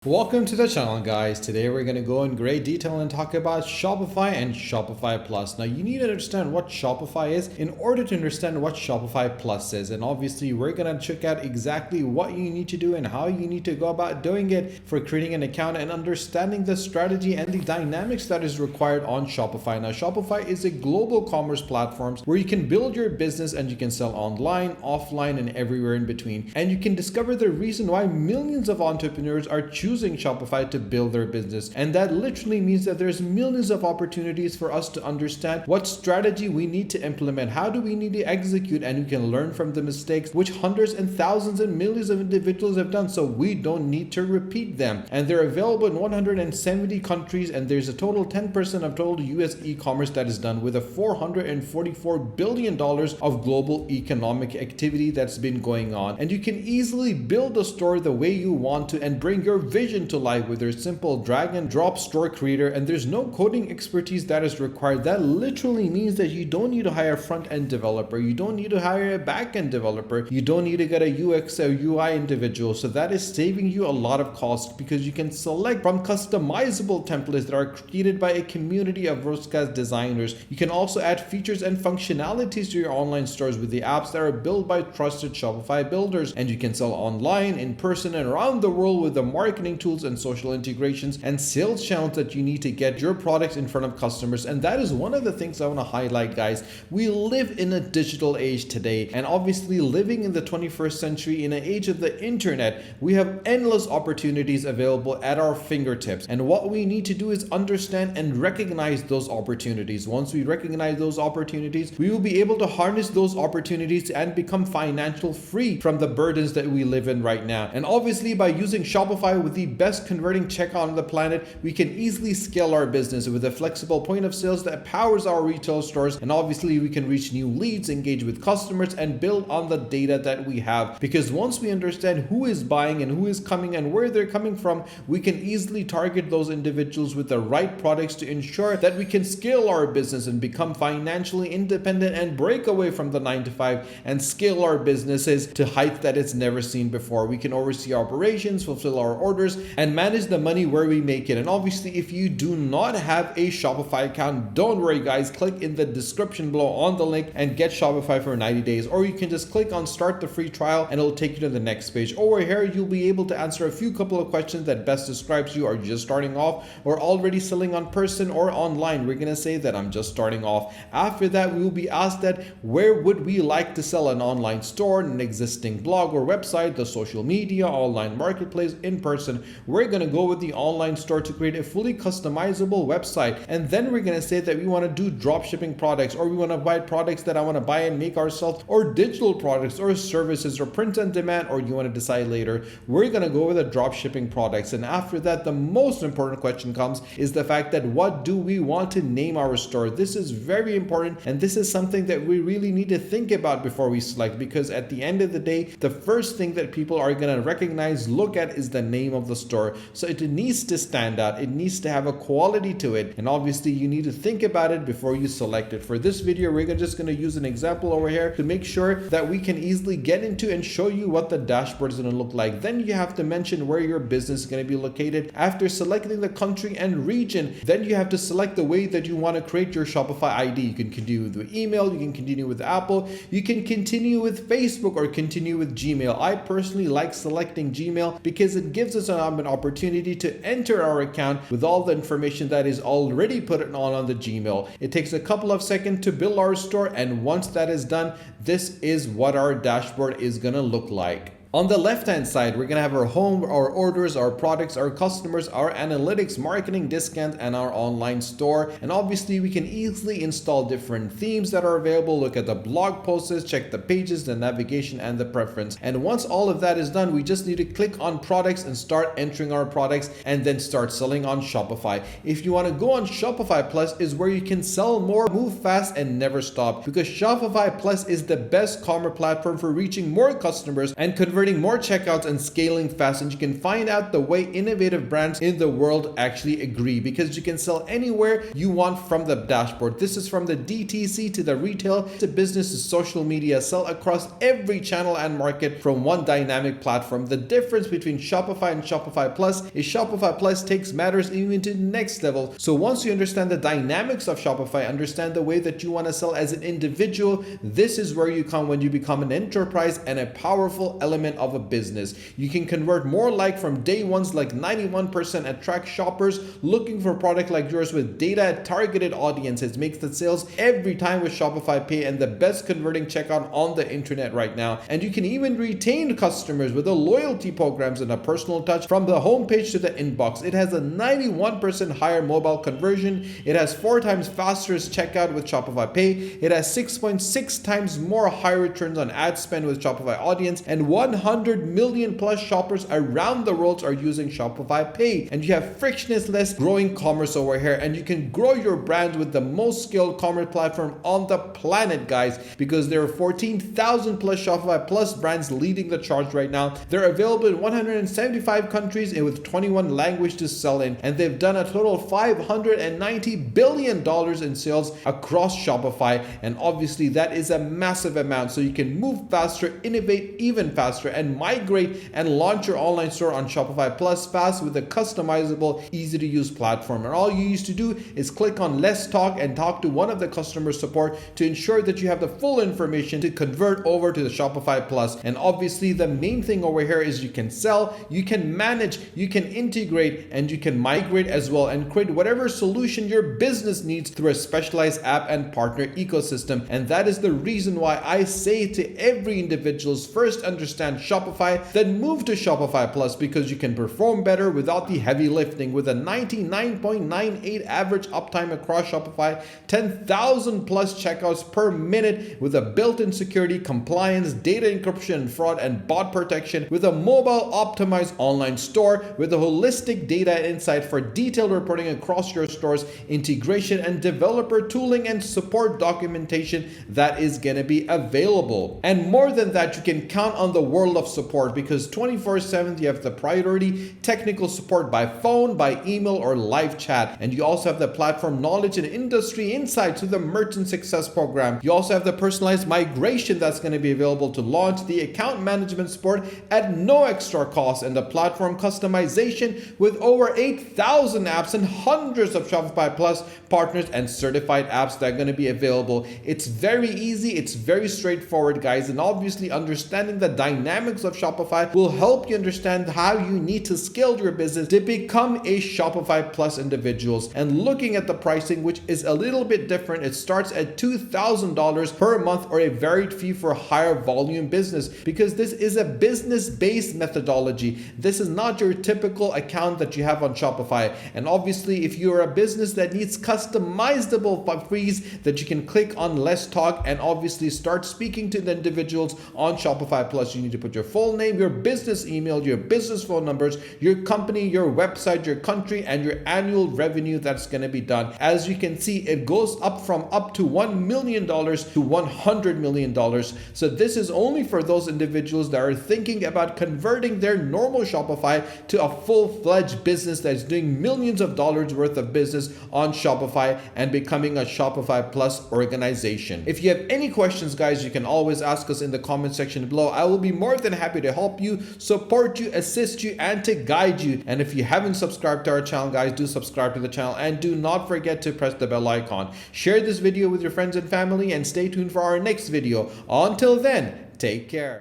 Welcome to the channel, guys. Today we're going to go in great detail and talk about Shopify and Shopify Plus. Now you need to understand what Shopify is in order to understand what Shopify Plus is, and obviously we're going to check out exactly what you need to do and how you need to go about doing it for creating an account and understanding the strategy and the dynamics that is required on Shopify. Now Shopify is a global commerce platform where you can build your business and you can sell online, offline, and everywhere in between, and you can discover the reason why millions of entrepreneurs are choosing Shopify to build their business. And that literally means that there's millions of opportunities for us to understand what strategy we need to implement, how do we need to execute, and you can learn from the mistakes which hundreds and thousands and millions of individuals have done, so we don't need to repeat them. And they're available in 170 countries, and there's a total 10% of total US e-commerce that is done with a $444 billion of global economic activity that's been going on. And you can easily build a store the way you want to and bring your vision to life with their simple drag and drop store creator, and there's no coding expertise that is required. That literally means that you don't need to hire a front-end developer, you don't need to hire a back-end developer, you don't need to get a UX or UI individual. So that is saving you a lot of cost because you can select from customizable templates that are created by a community of world-class designers. You can also add features and functionalities to your online stores with the apps that are built by trusted Shopify builders, and you can sell online, in person, and around the world with the marketing tools and social integrations and sales channels that you need to get your products in front of customers. And that is one of the things I want to highlight, guys. We live in a digital age today, and obviously living in the 21st century in an age of the internet, we have endless opportunities available at our fingertips. And what we need to do is understand and recognize those opportunities. Once we recognize those opportunities, we will be able to harness those opportunities and become financial free from the burdens that we live in right now. And obviously by using Shopify with the best converting checkout on the planet, we can easily scale our business with a flexible point of sales that powers our retail stores. And obviously we can reach new leads, engage with customers, and build on the data that we have. Because once we understand who is buying and who is coming and where they're coming from, we can easily target those individuals with the right products to ensure that we can scale our business and become financially independent and break away from the 9-to-5 and scale our businesses to heights that it's never seen before. We can oversee operations, fulfill our orders, and manage the money where we make it. And obviously if you do not have a Shopify account, don't worry, guys. Click in the description below on the link and get Shopify for 90 days, or you can just click on start the free trial and it'll take you to the next page. Over here you'll be able to answer a few couple of questions that best describes you. Are you just starting off or already selling on person or online? We're gonna say that I'm just starting off. After that, we will be asked that where would we like to sell: an online store, an existing blog or website, the social media, online marketplace, in person. We're going to go with the online store to create a fully customizable website. And then we're going to say that we want to do drop shipping products, or we want to buy products that I want to buy and make ourselves, or digital products or services, or print on demand, or you want to decide later. We're going to go with the drop shipping products. And after that, the most important question comes is the fact that what do we want to name our store? This is very important, and this is something that we really need to think about before we select, because at the end of the day, the first thing that people are going to recognize, look at, is the name of the store. So it needs to stand out, it needs to have a quality to it, and obviously you need to think about it before you select it. For this video, we're just going to use an example over here to make sure that we can easily get into and show you what the dashboard is going to look like. Then you have to mention where your business is going to be located. After selecting the country and region, then you have to select the way that you want to create your Shopify ID. You can continue with email, you can continue with Apple, you can continue with Facebook, or continue with Gmail. I personally like selecting Gmail because it gives us an opportunity to enter our account with all the information that is already put on the Gmail. It takes a couple of seconds to build our store, and once that is done, this is what our dashboard is going to look like. On the left-hand side, we're going to have our home, our orders, our products, our customers, our analytics, marketing, discounts, and our online store. And obviously, we can easily install different themes that are available. Look at the blog posts, check the pages, the navigation, and the preference. And once all of that is done, we just need to click on products and start entering our products, and then start selling on Shopify. If you want to go on Shopify Plus, is where you can sell more, move fast, and never stop, because Shopify Plus is the best commerce platform for reaching more customers and converting converting more checkouts and scaling fast. And you can find out the way innovative brands in the world actually agree, because you can sell anywhere you want from the dashboard. This is from the DTC to the retail to business to social media. Sell across every channel and market from one dynamic platform. The difference between Shopify and Shopify Plus is Shopify Plus takes matters even to the next level. So once you understand the dynamics of Shopify, understand the way that you want to sell as an individual, this is where you come when you become an enterprise and a powerful element of a business. You can convert more like from day ones, like 91%, attract shoppers looking for a product like yours with data targeted audiences, makes the sales every time with Shopify Pay and the best converting checkout on the internet right now. And you can even retain customers with the loyalty programs and a personal touch from the homepage to the inbox. It has a 91% higher mobile conversion. It has 4 times faster checkout with Shopify Pay. It has 6.6 times more high returns on ad spend with Shopify Audience, and 100 million plus shoppers around the world are using Shopify Pay. And you have frictionless growing commerce over here, and you can grow your brand with the most scaled commerce platform on the planet, guys, because there are 14,000 plus Shopify Plus brands leading the charge right now. They're available in 175 countries and with 21 languages to sell in, and they've done a total of $590 billion in sales across Shopify, and obviously that is a massive amount. So you can move faster, innovate even faster, and migrate and launch your online store on Shopify Plus fast with a customizable, easy to use platform. And all you used to do is click on Let's Talk and talk to one of the customer support to ensure that you have the full information to convert over to the Shopify Plus. And obviously the main thing over here is you can sell, you can manage, you can integrate, and you can migrate as well and create whatever solution your business needs through a specialized app and partner ecosystem. And that is the reason why I say to every individual, first understand Shopify, then move to Shopify Plus, because you can perform better without the heavy lifting with a 99.98 average uptime across Shopify, 10,000 plus checkouts per minute with a built-in security, compliance, data encryption, fraud, and bot protection, with a mobile optimized online store with a holistic data insight for detailed reporting across your stores, integration and developer tooling and support documentation that is going to be available. And more than that, you can count on the world of support, because 24/7 you have the priority technical support by phone, by email, or live chat. And you also have the platform knowledge and industry insights with the merchant success program. You also have the personalized migration that's going to be available to launch, the account management support at no extra cost, and the platform customization with over 8,000 apps and hundreds of Shopify Plus partners and certified apps that are going to be available. It's very easy, it's very straightforward, guys, and obviously understanding the dynamics of Shopify will help you understand how you need to scale your business to become a Shopify Plus individuals. And looking at the pricing, which is a little bit different, it starts at $2,000 per month or a varied fee for higher volume business, because this is a business-based methodology. This is not your typical account that you have on Shopify. And obviously, if you're a business that needs customizable fees, that you can click on Let's Talk and obviously start speaking to the individuals on Shopify Plus. You need to put your full name, your business email, your business phone numbers, your company, your website, your country, and your annual revenue that's going to be done. As you can see, it goes up from up to $1 million to $100 million. So this is only for those individuals that are thinking about converting their normal Shopify to a full-fledged business that's doing millions of dollars worth of business on Shopify and becoming a Shopify Plus organization. If you have any questions, guys, you can always ask us in the comment section below. I will be more than happy to help you, support you, assist you, and to guide you. And if you haven't subscribed to our channel, guys, do subscribe to the channel and do not forget to press the bell icon. Share this video with your friends and family and stay tuned for our next video. Until then, take care.